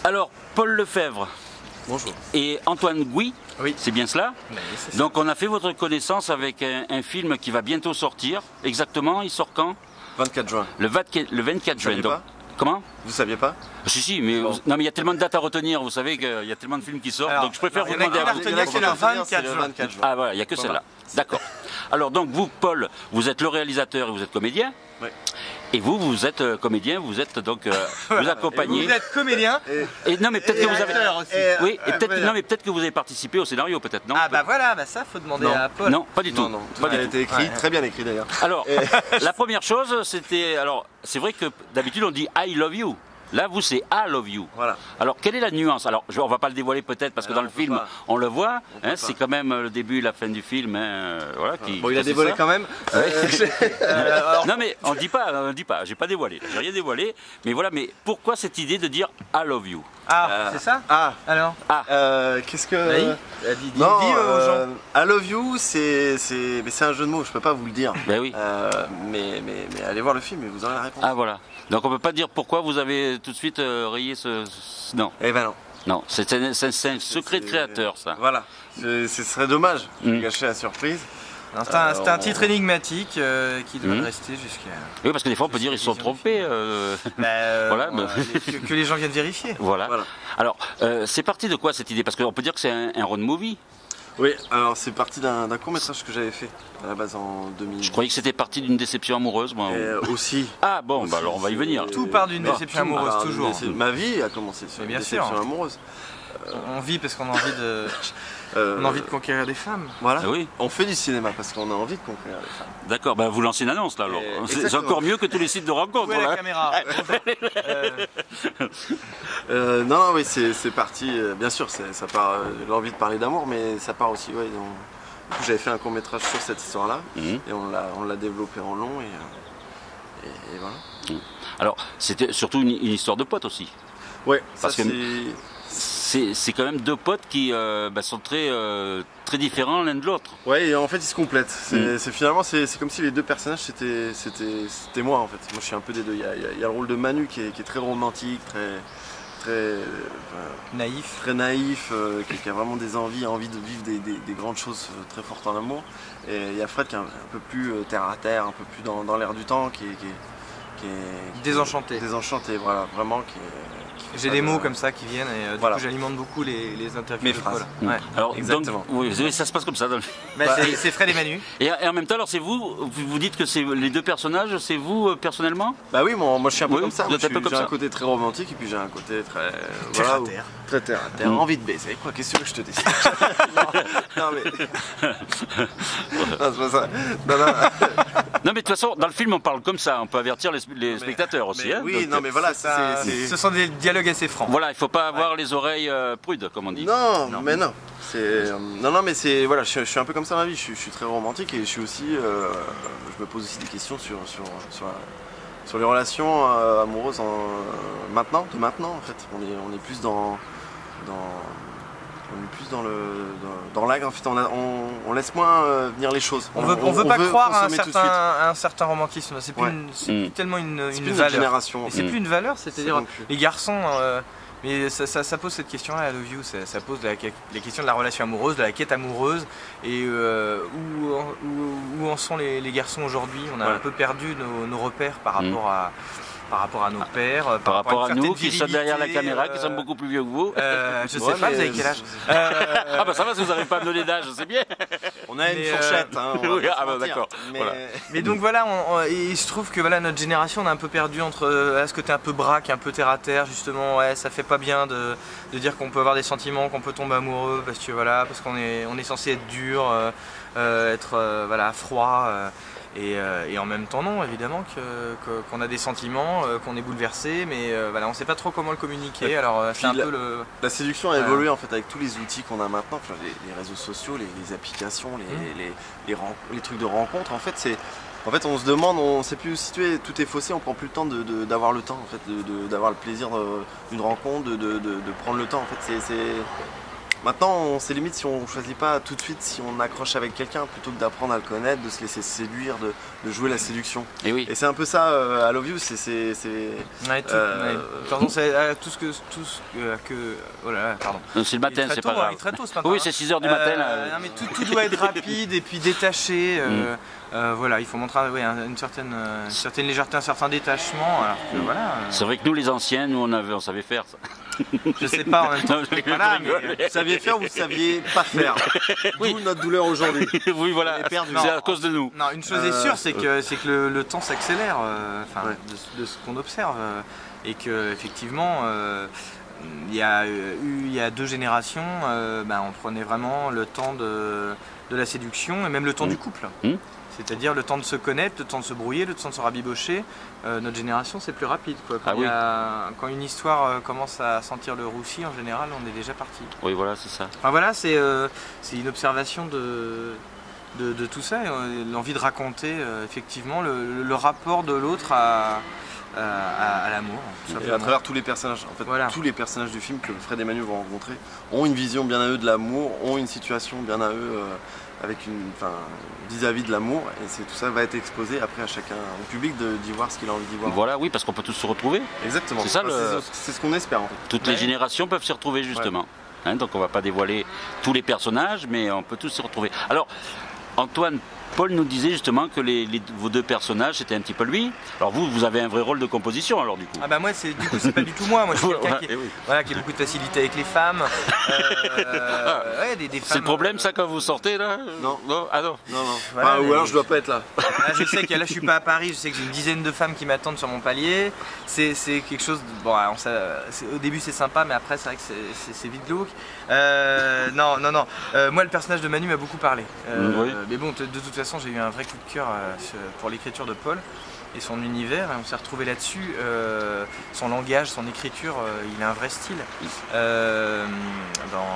Alors, Paul Lefebvre. Bonjour. Et Antoine Gouy, oui. C'est bien cela? Oui, c'est Donc on a fait votre connaissance avec un film qui va bientôt sortir. Exactement, il sort quand? 24 juin. Le 24 juin. Donc, comment? Vous saviez pas? Si, mais, bon. Non, mais il y a tellement de dates à retenir, vous savez qu'il y a tellement de films qui sortent, Alors, donc je préfère vous il y en a demander à vous. retenir, c'est le 24 juin. Ah voilà, il n'y a que celle-là. D'accord. Alors donc vous, Paul, vous êtes le réalisateur et vous êtes comédien. Oui. Et vous êtes comédien, vous êtes donc vous accompagnez. Vous êtes comédien. Et non, mais peut-être que vous avez. Aussi. Oui, et peut-être non, mais peut-être que vous avez participé au scénario, peut-être non? Ah bah voilà, bah ça faut demander à Paul. Non, pas du tout. Non, Pas tout a du été écrit, très bien écrit d'ailleurs. Alors, la première chose, c'était. Alors, c'est vrai que d'habitude on dit I love you. Là, vous, c'est I love you. Voilà. Alors, quelle est la nuance? Alors, on va pas le dévoiler peut-être parce que dans le film, on le voit. Hein, c'est quand même le début et la fin du film. Hein, voilà, bon, il a dévoilé quand même. Non, mais on dit pas. J'ai pas dévoilé. J'ai rien dévoilé. Mais voilà. Mais pourquoi cette idée de dire I love you? Ah, c'est ça? Ah. Alors? Qu'est-ce que... Dis aux gens. I love you, c'est un jeu de mots. Je peux pas vous le dire. Ben oui. Mais allez voir le film et vous aurez la réponse. Ah voilà. Donc on peut pas dire pourquoi vous avez tout de suite rayé ce... Non. Eh ben non. Non, c'est un secret de créateur, ça. Voilà. Ce serait dommage de gâcher la surprise. C'est un titre énigmatique qui doit rester jusqu'à... Oui, parce que des fois on peut dire ils se sont trompés. Voilà. Que les gens viennent vérifier. Voilà. Alors, c'est parti de quoi cette idée? Parce qu'on peut dire que c'est un road movie. Oui, alors c'est parti d'un court-métrage que j'avais fait à la base en 2000. Je croyais que c'était parti d'une déception amoureuse, moi. Aussi. Ah bon, aussi, bah alors on va y venir. Tout part d'une déception amoureuse, toujours. Ma vie a commencé sur une déception amoureuse. On vit parce qu'on a envie de... On a envie de conquérir des femmes. Voilà. Oui. On fait du cinéma parce qu'on a envie de conquérir des femmes. D'accord, bah vous lancez une annonce là alors. C'est encore mieux que tous les sites de rencontres. Où est la caméra? Non, oui, c'est parti. Bien sûr, ça part. L'envie de parler d'amour, mais ça part aussi. Ouais, du coup, j'avais fait un court métrage sur cette histoire-là et on l'a développé en long et voilà. Alors, c'était surtout une histoire de potes aussi. Ouais, parce que c'est quand même deux potes qui sont très différents l'un de l'autre. Ouais, et en fait ils se complètent. Finalement c'est comme si les deux personnages c'était moi en fait. Moi je suis un peu des deux. Il y a le rôle de Manu qui est très romantique, très naïf, qui a vraiment des envie de vivre des grandes choses très fortes en amour. Et il y a Fred qui est un peu plus terre à terre, un peu plus dans l'air du temps, qui est désenchanté. Désenchanté, voilà, vraiment J'ai des mots comme ça qui viennent et du coup j'alimente beaucoup les interviews. Mes phrases. Ouais. Alors, exactement. Donc, oui, ça se passe comme ça. C'est Fred et Manu. Et en même temps, alors c'est vous dites que c'est les deux personnages, c'est vous personnellement? Bah oui, moi je suis un peu comme ça. J'ai un côté très romantique et puis j'ai un côté très terre à terre. Très terre à terre. Envie de baiser, quoi. Qu'est-ce que je te décide? Non mais. Non, c'est pas ça. Non mais de toute façon, dans le film on parle comme ça, on peut avertir les spectateurs aussi. Hein, oui, non mais voilà, ce sont des dialogues assez francs. Voilà, il ne faut pas avoir les oreilles prudes, comme on dit. Non, mais non. Non, mais c'est voilà, je suis un peu comme ça dans la vie. Je suis très romantique et je suis aussi, je me pose aussi des questions sur les relations amoureuses maintenant en fait. On est plus dans l'âge en fait. On laisse moins venir les choses. On veut pas croire à un certain romantisme. C'est plus tellement une valeur. Génération. Et c'est plus une valeur, c'est-à-dire les garçons. Mais ça pose cette question-là, I love you. Ça pose la question de la relation amoureuse, de la quête amoureuse, et où en sont les garçons aujourd'hui. On a un peu perdu nos repères par rapport à nos pères, par rapport à nous qui sommes derrière la caméra, qui sommes beaucoup plus vieux que vous. Je sais pas, vous avez quel âge? Ah bah ça va, si vous n'arrivez pas à me donner d'âge, c'est bien. On a une fourchette, hein. Oui, ah bah d'accord. Mais donc voilà, il se trouve que voilà, notre génération, on a un peu perdu entre ce côté un peu braque, un peu terre à terre, justement. Ouais, ça fait pas bien de dire qu'on peut avoir des sentiments, qu'on peut tomber amoureux, parce qu'on est censé être dur, être froid. Et en même temps non, évidemment qu'on a des sentiments, qu'on est bouleversé, mais voilà, on ne sait pas trop comment le communiquer. Alors c'est un peu la séduction a évolué en fait avec tous les outils qu'on a maintenant, enfin, les réseaux sociaux, les applications, les trucs de rencontre. En fait on se demande, on ne sait plus où se situer, tout est faussé, on prend plus le temps d'avoir le temps en fait, d'avoir le plaisir d'une rencontre, de prendre le temps en fait. Maintenant, c'est limite si on choisit pas tout de suite, si on accroche avec quelqu'un, plutôt que d'apprendre à le connaître, de se laisser séduire, de jouer la séduction. Et oui. Et c'est un peu ça, I Love You, c'est... Ouais, pardon, c'est tout ce que... Oh là là, pardon. C'est le matin, c'est pas grave. Il est très tôt ce matin. Oui, c'est 6 h du matin. Là. Non, mais tout doit être rapide et puis détaché. Voilà, il faut montrer une certaine légèreté, un certain détachement. Alors que, voilà, C'est vrai que nous, les anciens, nous, on savait faire ça. Je sais pas en même temps. Voilà, mais, vous saviez faire ou vous saviez pas faire. Oui. D'où notre douleur aujourd'hui. Oui, voilà, c'est à cause de nous. Non, une chose est sûre, c'est que le temps s'accélère, de ce qu'on observe, et que effectivement, il y a 2 générations, on prenait vraiment le temps de la séduction et même le temps du couple. C'est-à-dire le temps de se connaître, le temps de se brouiller, le temps de se rabibocher. Notre génération, c'est plus rapide, quoi. Quand une histoire commence à sentir le roussi, en général, on est déjà parti. Oui, voilà, c'est ça. Enfin, voilà, c'est une observation de tout ça, l'envie de raconter effectivement le rapport de l'autre à l'amour. Et à travers tous les personnages, en fait, tous les personnages du film que Fred et Manu vont rencontrer ont une vision bien à eux de l'amour, ont une situation bien à eux avec vis-à-vis de l'amour, et tout ça va être exposé après à chacun, au public, d'y voir ce qu'il a envie d'y voir. Voilà, oui, parce qu'on peut tous se retrouver. Exactement. C'est ça, c'est ce qu'on espère en fait. Toutes les générations peuvent s'y retrouver justement. Donc on va pas dévoiler tous les personnages, mais on peut tous s'y retrouver. Alors, Antoine, Paul nous disait justement que vos 2 personnages c'était un petit peu lui. Alors vous avez un vrai rôle de composition alors du coup. Ah bah moi c'est pas du tout moi. Moi je suis quelqu'un qui a beaucoup de facilité avec les femmes. Des femmes. C'est le problème ça quand vous sortez là? Non. Ah non. Voilà, ou alors je dois pas être là. Je sais que là je suis pas à Paris, je sais que j'ai une dizaine de femmes qui m'attendent sur mon palier. C'est quelque chose. Au début c'est sympa, mais après c'est vrai que c'est vite glauque. Non. Moi le personnage de Manu m'a beaucoup parlé. Mais bon, de toute façon j'ai eu un vrai coup de cœur pour l'écriture de Paul et son univers, et on s'est retrouvé là-dessus. Son langage, son écriture, il a un vrai style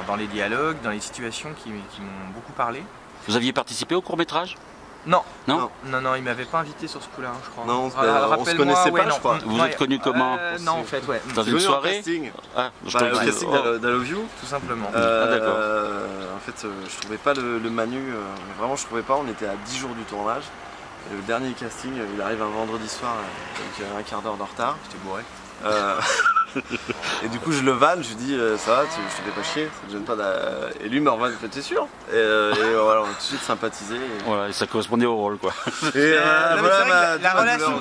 dans les dialogues, dans les situations qui m'ont beaucoup parlé. Vous aviez participé au court-métrage? Non, il m'avait pas invité sur ce coup-là, je crois. Non, on se connaissait pas, je crois. Vous êtes connu comment? Non, en fait, dans une soirée. Au casting d'I Love You, tout simplement. D'accord. En fait, je trouvais pas le Manu, vraiment je trouvais pas. On était à 10 jours du tournage. Et le dernier casting, il arrive un vendredi soir avec un quart d'heure de retard. J'étais bourré. Et du coup je le vanne, je lui dis ça va, je te fais pas chier, ça te gêne pas et lui me revanne, t'es sûr? Et voilà, on a tout de suite sympathisé. Voilà, et ça correspondait au rôle quoi. Et la relation.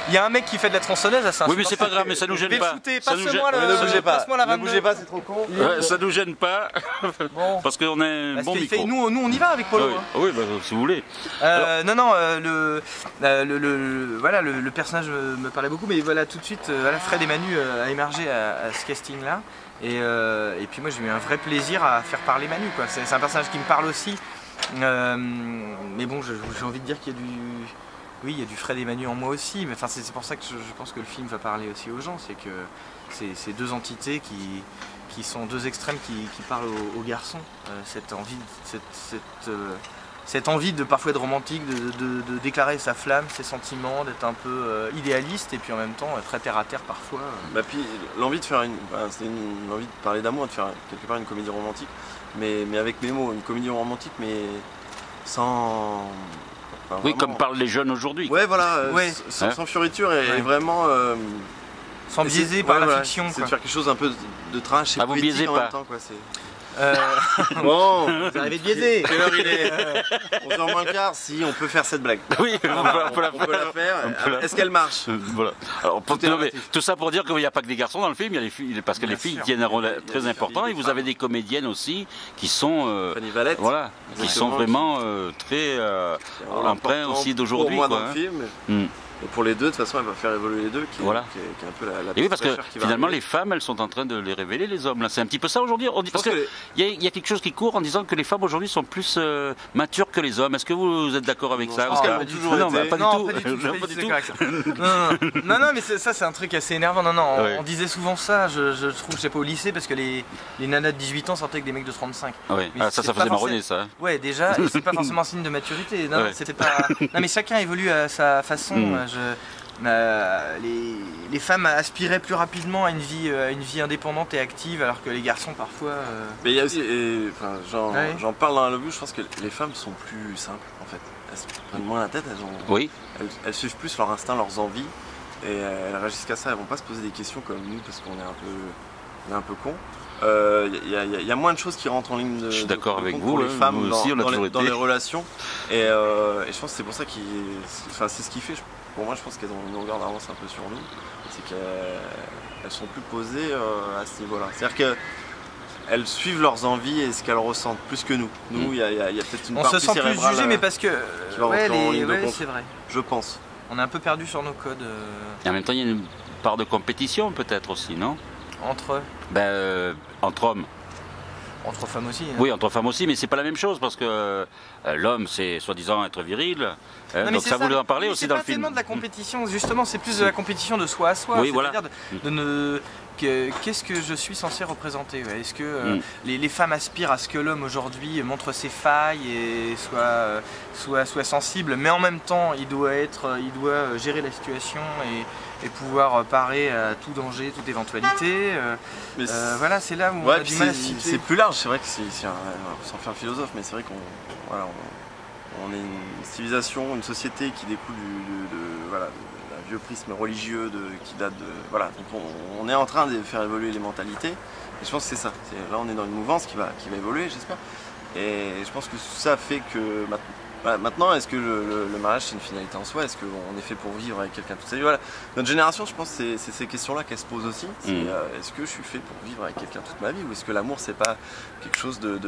Il y a un mec qui fait de la tronçonneuse, c'est oui mais c'est pas grave, mais ça nous gêne pas. Ne bougez pas, c'est trop con. Ça nous gêne pas. Parce qu'on a un bon micro. Nous on y va avec Polo. Oui, si vous voulez. Le personnage me parlait beaucoup, mais voilà tout de suite Fred et Manu a émergé à ce casting là, et puis moi j'ai eu un vrai plaisir à faire parler Manu quoi. C'est un personnage qui me parle aussi, mais bon j'ai envie de dire qu'il y a il y a du Fred et Manu en moi aussi, mais c'est pour ça que je pense que le film va parler aussi aux gens, c'est que c'est 2 entités qui sont 2 extrêmes qui parlent aux garçons, cette envie de parfois être romantique, de déclarer sa flamme, ses sentiments, d'être un peu idéaliste et puis en même temps très terre à terre parfois. Puis l'envie de faire c'est une envie de parler d'amour, de faire quelque part une comédie romantique, mais avec mes mots, une comédie romantique mais sans... oui, comme parlent les jeunes aujourd'hui. Ouais, voilà, sans fioriture et vraiment... sans biaiser par la fiction. C'est de faire quelque chose un peu de trash et vous biaisez en pas. même temps. Quoi, bon, vous arrivez de biaiser. Quelle heure il est 11h moins le quart, si on peut faire cette blague. Oui, on peut la faire. Est-ce qu'elle marche? Voilà. Alors, tout ça pour dire qu'il n'y a pas que des garçons dans le film, il y a les filles, parce que les filles tiennent un rôle très important, et vous avez des comédiennes aussi qui sont, Fanny Valette, qui sont vraiment très empreintes aussi d'aujourd'hui. Pour moi dans le film. Et pour les 2, de toute façon, elle va faire évoluer les 2, qui est un peu la et oui, parce que finalement, les femmes, elles sont en train de les révéler, les hommes. C'est un petit peu ça aujourd'hui. Parce qu'il y a quelque chose qui court en disant que les femmes aujourd'hui sont plus matures que les hommes. Est-ce que vous êtes d'accord avec ça? Parce qu'elle m'a toujours été. Pas du tout. Non, mais ça, c'est un truc assez énervant. On disait souvent ça, je trouve, je sais pas, au lycée, parce que les nanas de 18 ans sortaient avec des mecs de 35. Ça faisait marronner, ça. Ouais, déjà, et c'est pas forcément signe de maturité. Non, c'était pas. Non, mais chacun évolue à sa façon. les femmes aspiraient plus rapidement à une vie indépendante et active, alors que les garçons parfois... Mais il y a aussi, j'en parle dans la revue, je pense que les femmes sont plus simples en fait. Elles se prennent moins la tête, elles suivent plus leur instinct, leurs envies, et elles réagissent qu'à ça, elles vont pas se poser des questions comme nous parce qu'on est un peu cons. Il y a moins de choses qui rentrent en ligne de, je suis d'accord avec vous, pour les femmes aussi, dans les relations, et je pense que c'est pour ça c'est ce qui fait, pour moi je pense qu'elles ont une longueur d'avance un peu sur nous, c'est qu'elles sont plus posées à ce niveau là, c'est-à-dire qu'elles suivent leurs envies et ce qu'elles ressentent plus que nous. Nous, il y a peut-être une partie cérébrale. On se sent plus jugé, mais parce que qui va rentrer en ligne de compte, c'est vrai. Je pense. On est un peu perdu sur nos codes. Et en même temps, il y a une part de compétition peut-être aussi, non? Entre hommes. Entre femmes aussi. Hein. Oui, entre femmes aussi, mais c'est pas la même chose parce que l'homme, c'est soi-disant être viril. Donc ça voulait en parler aussi dans le film. C'est pas tellement de la compétition, justement, c'est plus de la compétition de soi à soi. Oui, voilà. Qu'est-ce que je suis censé représenter? Est-ce que les femmes aspirent à ce que l'homme aujourd'hui montre ses failles et soit sensible, mais en même temps il doit gérer la situation et pouvoir parer à tout danger, toute éventualité. Voilà, c'est là où on a du mal à se situer. C'est plus large, c'est vrai que sans faire philosophe, mais c'est vrai qu'on est une civilisation, une société qui découle d'un vieux prisme religieux qui date de... Voilà, donc on est en train de faire évoluer les mentalités, et je pense que c'est ça. Là on est dans une mouvance qui va évoluer, j'espère. Et je pense que ça fait que maintenant, est-ce que le mariage c'est une finalité en soi? Est-ce qu'on est fait pour vivre avec quelqu'un toute sa vie? Voilà. Notre génération, je pense que c'est ces questions-là qu'elle se pose aussi. Est-ce que je suis fait pour vivre avec quelqu'un toute ma vie? Ou est-ce que l'amour c'est pas quelque chose que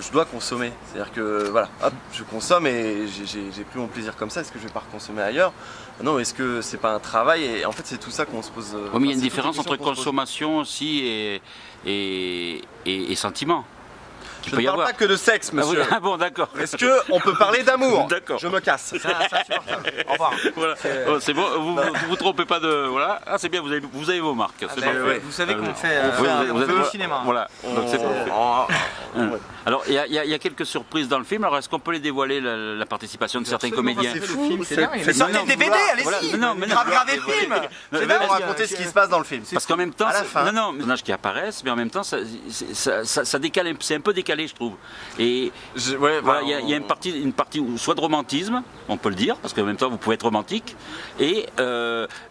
je dois consommer? C'est-à-dire que voilà, hop, je consomme et j'ai pris mon plaisir comme ça, est-ce que je vais pas reconsommer ailleurs? Non, est-ce que c'est pas un travail? Et en fait c'est tout ça qu'on se pose. Oui, mais il y a une différence entre consommation aussi et sentiment. Je ne parle pas que de sexe, monsieur. Ah bon, d'accord. Est-ce qu'on peut parler d'amour? D'accord. Je me casse. C'est insupportable. Au revoir. Voilà. C'est bon, vous trompez pas de... Voilà. Ah, c'est bien, vous avez vos marques. Vous savez qu'on fait au cinéma. Voilà. Donc c'est bon. Alors, il y a quelques surprises dans le film. Alors, est-ce qu'on peut les dévoiler, la participation de certains comédiens? C'est fou. Mais sortez le DVD, allez-y. Gravez le film. Je vais vous raconter ce qui se passe dans le film. Parce qu'en même temps, les personnages qui apparaissent, mais en même temps, ça décale, c'est un peu décalé, je trouve. Et voilà, il y a une partie soit de romantisme, on peut le dire, parce qu'en même temps, vous pouvez être romantique, et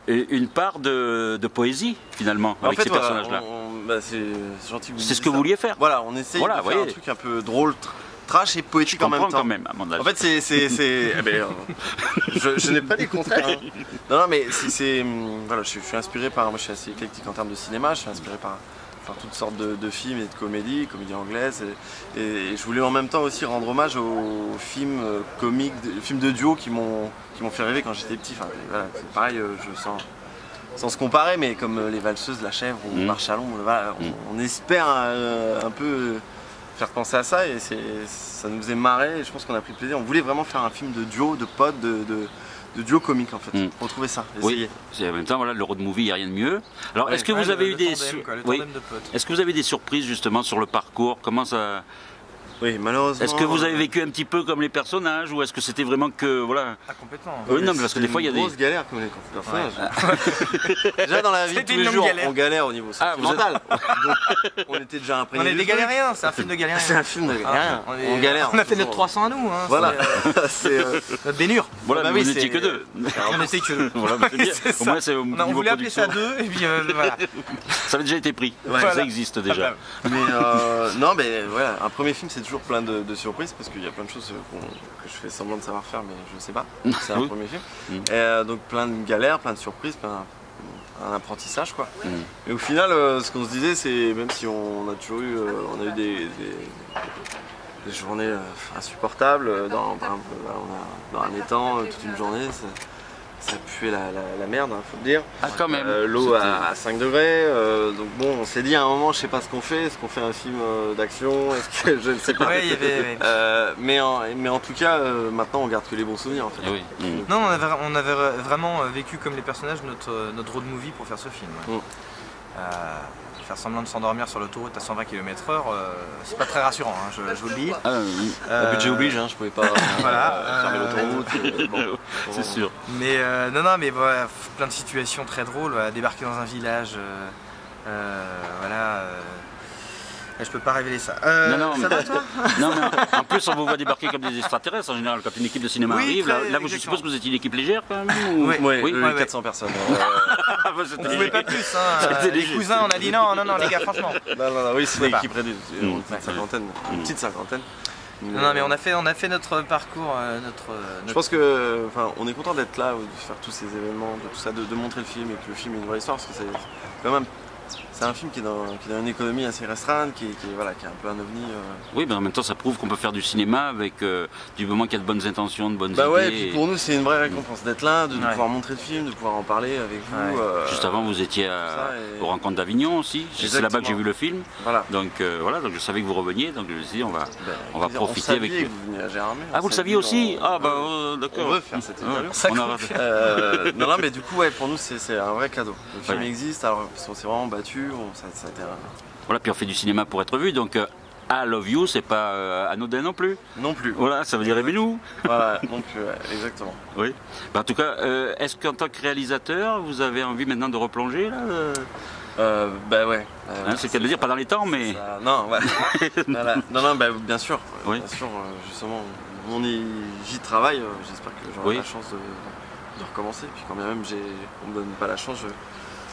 une part de poésie, finalement, avec ces personnages-là. C'est gentil. C'est ce que vous vouliez faire. Voilà, on essaye de faire un truc un peu drôle, trash et poétique en même temps. Quand même, à mon avis. En fait, je n'ai pas dit le contraire. Hein. Non, mais voilà, je suis inspiré par... Moi, je suis assez éclectique en termes de cinéma. Je suis inspiré par toutes sortes de films et de comédies anglaises. Et je voulais en même temps aussi rendre hommage aux films comiques, films de duo qui m'ont fait rêver quand j'étais petit. Enfin, voilà, c'est pareil, sans se comparer, mais comme Les Valseuses, La Chèvre ou Marche à l'ombre, voilà, on espère un peu faire penser à ça, et ça nous faisait marrer, et je pense qu'on a pris plaisir. On voulait vraiment faire un film de duo, de potes, de duo comique en fait, retrouver ça, essayer. Oui, en même temps, voilà, le road movie, il n'y a rien de mieux. Alors, est-ce que vous avez eu est-ce que vous avez des surprises justement sur le parcours? Comment ça... Oui, malheureusement. Est-ce que vous avez vécu un petit peu comme les personnages, ou est-ce que c'était vraiment que... Voilà... Ah, complètement. Oui, non, mais parce que des fois, il y a des... grosse galère comme les personnages. Déjà dans la vie, tous les jours, on galère au niveau sentimental. Donc, on était déjà imprégné. On est des galériens, c'est un film de galériens. C'est un film de galériens. On galère. On a fait notre 300 à nous. Hein, voilà. C'est notre bénure. Voilà, mais vous n'étiez que deux. On n'était que deux. Voilà, c'est bien. Au moins, c'est au niveau on voulait appeler ça deux, et puis voilà. Ça avait déjà été pris. Ça existe déjà. Mais non, mais voilà, un premier film, c'est toujours plein de surprises, parce qu'il y a plein de choses que je fais semblant de savoir faire, mais je ne sais pas. C'est un premier film. Et donc plein de galères, plein de surprises, un apprentissage quoi. Et au final, ce qu'on se disait, c'est même si on a toujours eu, on a eu des journées insupportables, dans un étang toute une journée, ça puait la merde, faut le dire. Ah, quand même. L'eau à 5 degrés, donc bon, on s'est dit à un moment, je sais pas ce qu'on fait, est-ce qu'on fait un film d'action, est-ce que je ne sais pas. Ouais, il y avait... mais en tout cas, maintenant on garde que les bons souvenirs en fait. Oui. Non, on avait vraiment vécu comme les personnages notre road movie pour faire ce film. Ouais. faire semblant de s'endormir sur l'autoroute à 120 km/h, c'est pas très rassurant, hein, je vous le dis. Le budget oblige, hein, je pouvais pas fermer l'autoroute. Bon, c'est sûr. Mais non, mais voilà, plein de situations très drôles, voilà, débarquer dans un village, voilà. Je peux pas révéler ça. Non, ça va toi? Non, mais en plus on vous voit débarquer comme des extraterrestres en général quand une équipe de cinéma arrive. Là, je suppose que vous êtes une équipe légère quand même ou... Oui, 400 personnes. On pouvait pas plus, hein. Les cousins, on a dit non, les gars, franchement. Non, oui, c'est une équipe réduite, une petite cinquantaine. Non, mais on a fait notre parcours, Je pense que, enfin, on est content d'être là, de faire tous ces événements, de tout ça, de montrer le film et que le film est une vraie histoire, parce que c'est quand même. C'est un film qui est dans une économie assez restreinte, qui est un peu un ovni. Oui, mais en même temps, ça prouve qu'on peut faire du cinéma avec du moment qu'il y a de bonnes intentions, de bonnes idées. Ouais, et puis pour nous, c'est une vraie récompense d'être là, de pouvoir montrer le film, de pouvoir en parler avec vous. Juste avant, vous étiez aux Rencontres d'Avignon aussi. C'est là-bas que j'ai vu le film. Voilà. Donc donc je savais que vous reveniez, donc je me suis dit on va profiter avec. Que vous veniez à Gérardmer. Ah, vous le saviez aussi? Ah bah d'accord. On veut faire cette interview. Non, mais du coup, pour nous, c'est un vrai cadeau. Le film existe, alors on s'est vraiment battu. Ça a été Voilà, puis on fait du cinéma pour être vu, donc I Love You, c'est pas anodin non plus. Non plus. Voilà, ça veut dire aimez-nous. Voilà, non plus, exactement. Oui. Bah, en tout cas, est-ce qu'en tant que réalisateur, vous avez envie maintenant de replonger là Bah ouais. C'est le cas de le dire, pas dans les temps, mais. Non, ouais. Voilà. Non, bah, bien sûr. Oui. Bien sûr, justement, j'y travaille. J'espère que j'aurai la chance de recommencer. Puis quand bien même on me donne pas la chance,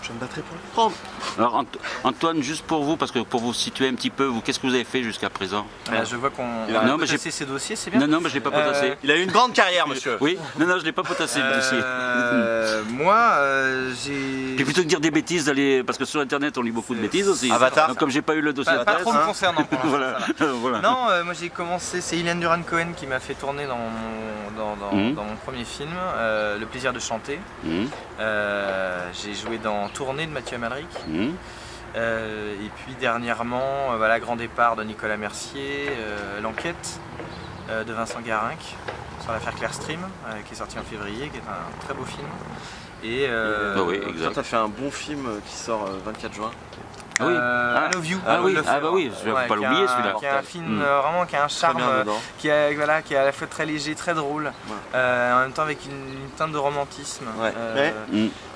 je me battrai pour le prendre. Alors Antoine, juste pour vous, parce que pour vous situer un petit peu, qu'est-ce que vous avez fait jusqu'à présent? Je vois qu'on a potassé ses dossiers, c'est bien. Non, mais je l'ai pas potassé. Il a eu une grande carrière, monsieur. Oui, non, je l'ai pas potassé le dossier. Moi, j'ai... Puis plutôt que dire des bêtises, parce que sur internet on lit beaucoup de bêtises aussi. Avatar. Donc comme j'ai pas eu le dossier pas trop me concernant pour voilà. Voilà. Non, moi j'ai commencé, c'est Ilan Duran-Cohen qui m'a fait tourner dans mon premier film, Le plaisir de chanter. J'ai joué dans Tournée de Mathieu Amalric. Et puis dernièrement, Grand départ de Nicolas Mercier, L'enquête de Vincent Garinck sur l'affaire Clearstream, qui est sorti en février, qui est un très beau film. Et oui, exact. Tu as fait un bon film qui sort 24 juin. Ah oui. I Love You. Ah oui, je vais pas l'oublier celui-là. Qui est un film vraiment qui a un charme, qui est à la fois très léger, très drôle, en même temps avec une teinte de romantisme. Qui est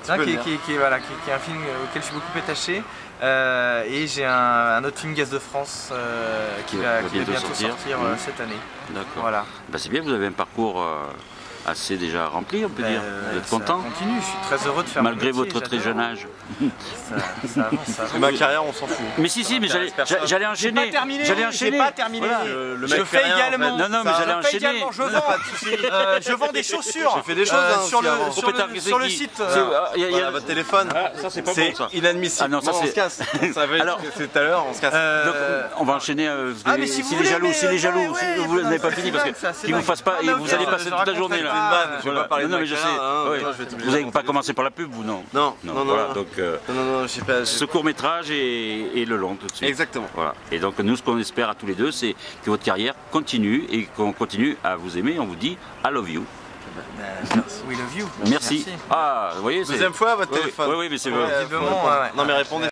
un film auquel je suis beaucoup attaché. Et j'ai un autre film, Gaz de France, qui va bientôt sortir cette année. D'accord. Voilà. Bah, c'est bien, vous avez un parcours assez déjà rempli, on peut dire. Vous êtes content? Continue, je suis très heureux de faire malgré mon métier, votre très jeune âge. Ça avance. Ma carrière, on s'en fout. Mais si, mais j'allais enchaîner. J'ai pas terminé. Voilà. Je fais également. Non, mais j'allais enchaîner. Je vends des chaussures. Je fais des choses sur le site. Il y a votre téléphone. Ça, c'est pas bon, ça. C'est inadmissible. Ah non, ça, on se casse. Alors, c'est tout à l'heure, on se casse. Donc, on va enchaîner. Si les jaloux, vous n'avez pas fini, parce que qu'ils vous fassent pas, et vous allez passer toute la journée là. Je vais pas parler de non, mais je sais. Vous n'avez pas commencé par la pub, vous, non? Non. Voilà, donc je sais pas. ce court-métrage et le long tout de suite. Exactement. Voilà. Et donc nous, ce qu'on espère à tous les deux, c'est que votre carrière continue et qu'on continue à vous aimer. On vous dit I love you. We love you. Merci. Ah, vous voyez, Deuxième fois votre téléphone. Oui, mais c'est Non, mais répondez.